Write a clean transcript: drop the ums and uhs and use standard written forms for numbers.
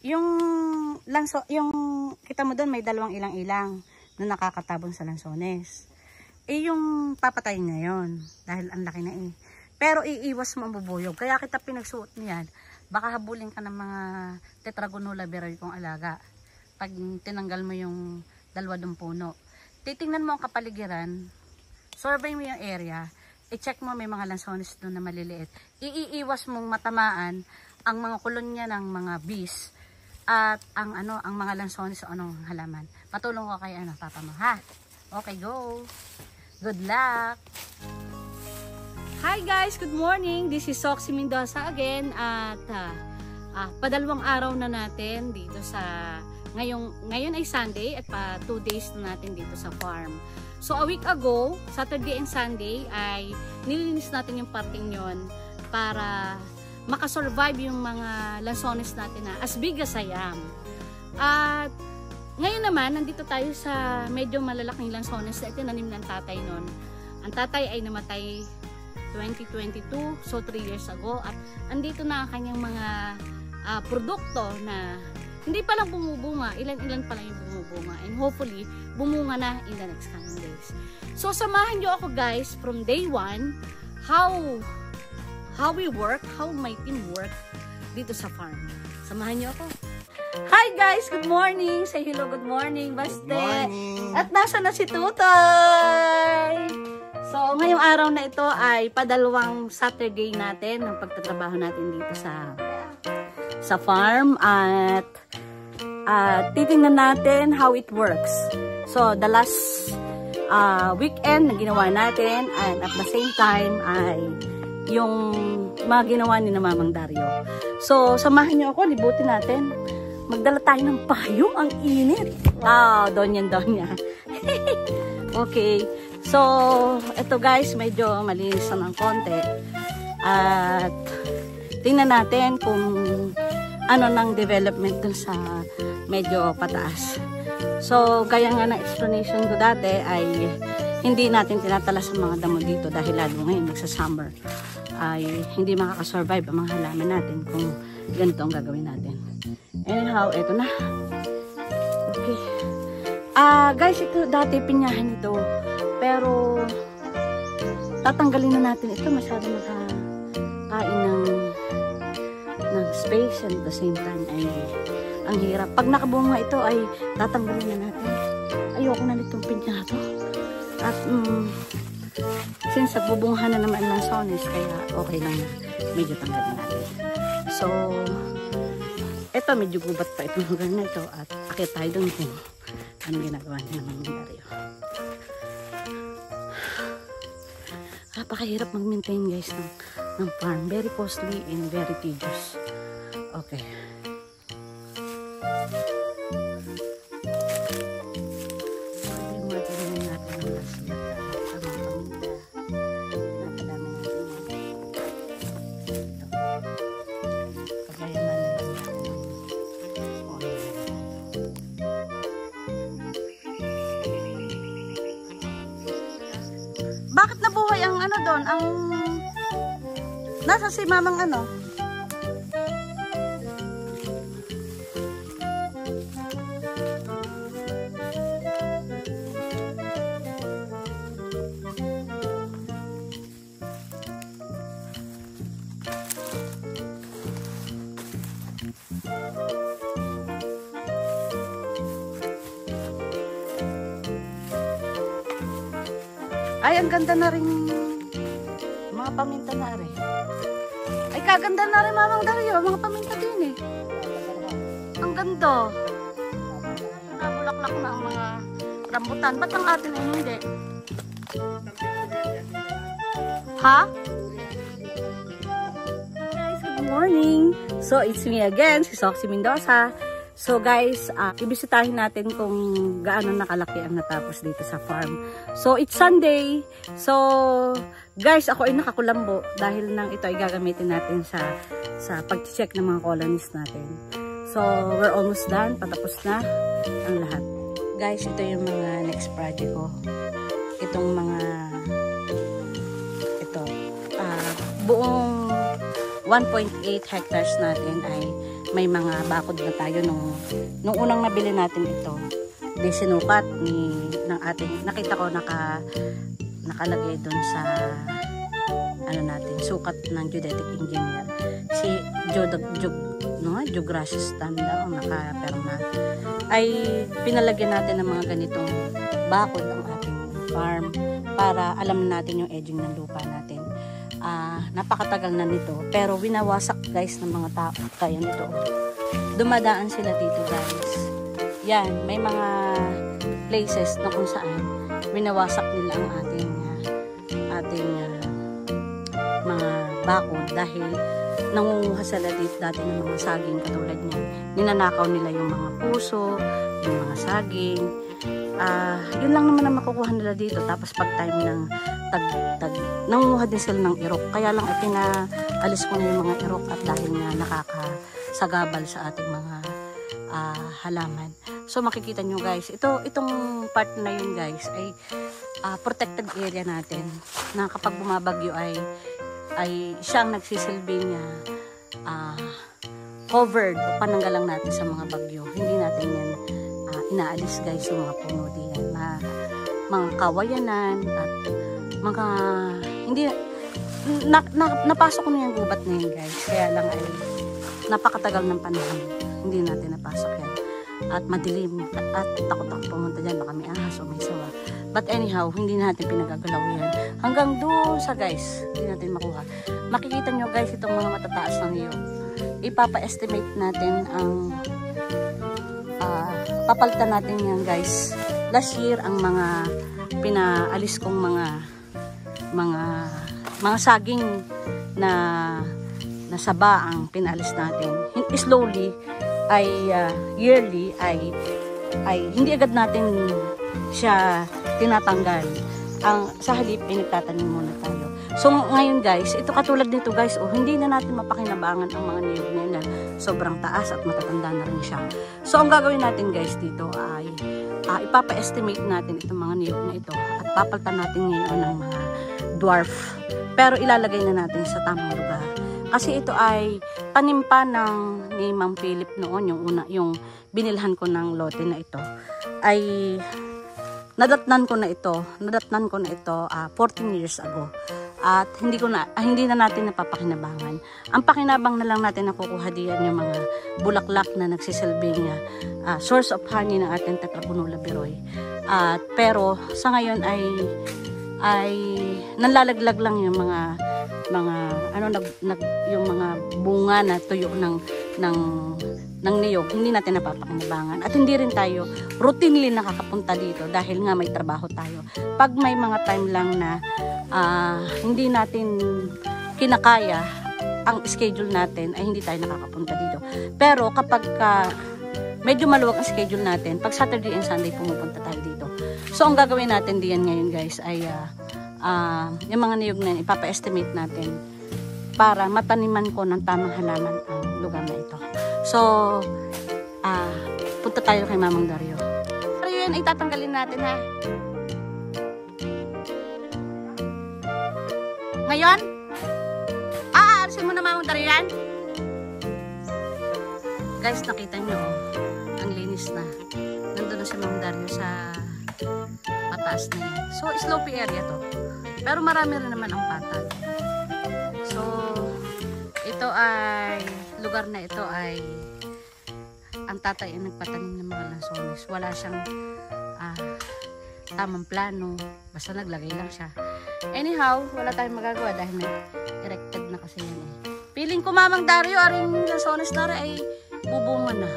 yung kita mo doon may dalawang ilang-ilang na nakakatabon sa lansones. Yung papatayin niya yon dahil ang laki na Pero iiwas mo ang bubuyog. Kaya kita pinagsuot niyan. Baka habulin ka ng mga Tetragonula berry kong alaga. Pag tinanggal mo yung dalawa dong puno. Titingnan mo ang kapaligiran. Survey mo yung area. I-check mo may mga lansones doon na maliliit. Iiwas mong matamaan ang mga kolonya ng mga bees at ang mga lansones o anong halaman. Patulong ko kay papa mo, ha? Okay, go. Good luck. Hi guys, good morning. This is Soxy Mendoza again at padalawang araw na natin dito sa ngayon ay Sunday at 2 days na natin dito sa farm. So a week ago, Saturday and Sunday ay nilinis natin yung parting yon para makasurvive yung mga lansones natin na as big as I am. At ngayon naman, nandito tayo sa medyo malalaking lansones na itinanim ng tatay nun. Ang tatay ay namatay 2022, so 3 years ago. At andito na ang kanyang mga produkto na hindi pa lang bumubunga, ilan-ilan pa lang yung bumubunga. And hopefully, bumunga na in the next coming days. So samahan nyo ako guys from day 1, how we work, how my team work dito sa farm. Samahan nyo ako. Hi guys! Good morning! Say hello, good morning, Baste! Good morning! At nasa na si Tutoy! So, ngayong araw na ito ay padalawang Saturday natin ng pagtatrabaho natin dito sa farm at titingnan natin how it works. So, the last weekend na ginawa natin and at the same time ay yung mga ginawa ni na Mamang Dario. So, samahan niyo ako, libutin natin. Magdala tayo ng payong, ang init. Donya. Okay. So, ito guys, medyo malinis na ng konti. At tingnan natin kung ano ng development dun sa medyo pataas. So, kaya nga na explanation ko dati ay hindi natin tinatalas ang mga damo dito dahil lalo ngayon nagsa-summer ay hindi makakasurvive ang mga halaman natin kung ganito ang gagawin natin. Anyhow, eto na. Okay. Guys, ito dati pinyahan ito. Pero tatanggalin na natin ito, masyado makakain ng space and at the same time ay ang hirap. Pag nakabunga ito ay tatanggalin na natin. Ayoko na nitong pinyato. At since nagbubungahan na naman ng lansones, kaya okay lang na medyo tanggalin natin. So ito medyo gubat pa itong lugar na ito at akit tayo doon kung anong ginagawa niya ng mga Dario. Napakahirap mag-maintain guys ng farm. Very costly and very tedious. Okay. Bakit nabuhay ang doon? Ang nasa si Mamang Ay, ang ganda na rin mga paminta na rin. Ay, kaganda na rin Mamang Dario. Mga paminta din eh. Ang ganda. Nabulaklak na ang mga rambutan. Ba't ang atin ay hindi? Ha? Guys, good morning. So, it's me again, si Soxy Mendoza. So guys, ibisitahin natin kung gaano nakalaki ang natapos dito sa farm. So it's Sunday. So guys, ako ay nakakulambo dahil nang ito ay gagamitin natin sa pag-check ng mga colonies natin. So we're almost done. Patapos na ang lahat. Guys, ito yung mga next project ko. Itong mga buong 1.8 hectares natin ay may mga bakod na tayo nung unang nabili natin ito. Di sinukat ng ating, nakita ko nakalagay doon sa sukat ng geodetic engineer. Si Geogracious Tanda, naka-perma, ay pinalagyan natin ng mga ganitong bakod ang ating farm para alam natin yung edging ng lupa natin. Napakatagal na nito, pero winawasak guys ng mga tao. Kaya nito, dumadaan sila dito guys. Yan, may mga places na kung saan winawasak nila ang ating mga bakod dahil nangunguha sila dito dati ng mga saging katulad niyan. Ninanakaw nila yung mga puso, yung mga saging. Yun lang naman ang makukuha nila dito. Tapos pag time ng nangunguha din sila ng irok. Kaya lang pinaalis ko na yung mga irok at dahil nga nakakasagabal sa ating mga halaman. So makikita nyo guys, itong part na yun guys ay protected area natin na kapag bumabagyo ay siyang nagsisilbing covered o pananggalang natin sa mga bagyo. Hindi natin yan inaalis guys yung mga puno diyan. Mga kawayanan at mga hindi napasok ko na yung gubat na yun guys. Kaya lang ay napakatagal ng panahon. Hindi natin napasok yan. At madilim at takot ako pumunta dyan. Baka may ahas o may sawa. But anyhow, hindi natin pinagagalaw yan. Hanggang doon sa guys, hindi natin makuha. Makikita nyo guys itong mga matataas ng niyog. Ipapa-estimate natin ang papalitan natin yan guys. Last year ang mga pinaalis kong mga saging na saba ang pinaalis natin. Slowly ay yearly ay hindi agad natin siya tinatanggal. Sa halip ay nagtatanim muna tayo. So ngayon guys, ito katulad nito guys, hindi na natin mapakinabangan ang mga niyog na yun. Sobrang taas at matatanda na rin siya. So ang gagawin natin guys dito ay ipapa-estimate natin itong mga niyog na ito at papalitan natin ngayon ng mga dwarf. Pero ilalagay na natin sa tamang lugar. Kasi ito ay panimpa ni Mang Philip noon, yung binilhan ko ng lote na ito ay nadatnan ko na ito 14 years ago. At hindi na natin napapakinabangan. Ang pakinabang na lang natin nakukuha diyan yung mga bulaklak na nagsisilbing source of honey ng ating Tetrabonula beroy. Pero sa ngayon ay nalalaglag lang yung mga yung mga bunga na tuyo ng niyog. Hindi natin napapakinabangan at hindi rin tayo routinely nakakapunta dito dahil nga may trabaho tayo. Pag may mga time lang na hindi natin kinakaya ang schedule natin ay hindi tayo nakakapunta dito. Pero kapag medyo maluwag ang schedule natin, pag Saturday and Sunday pumupunta tayo dito. So ang gagawin natin diyan ngayon guys ay yung mga niyog na ipapa-estimate natin para mataniman ko ng tamang halaman ang lugar na ito. So punta tayo kay Mamang Dario. Pero yun ay tatanggalin natin ha. Ngayon, aarsin mo na Mamang Dario yan. Guys, nakita nyo, ang linis na. Nandun na si Mamang Dario sa pataas na yan. So, slopey area to. Pero marami rin naman ang patag. So, ito ay, lugar na ito ay, ang tatay ay nagpatanim ng mga lansones. Wala siyang tamang plano. Basta naglagay lang siya. Anyhow, wala tayong magagawa dahil erected na kasi yan eh. Feeling ko Mamang Dario, aring lansones na rin ay bubunga na.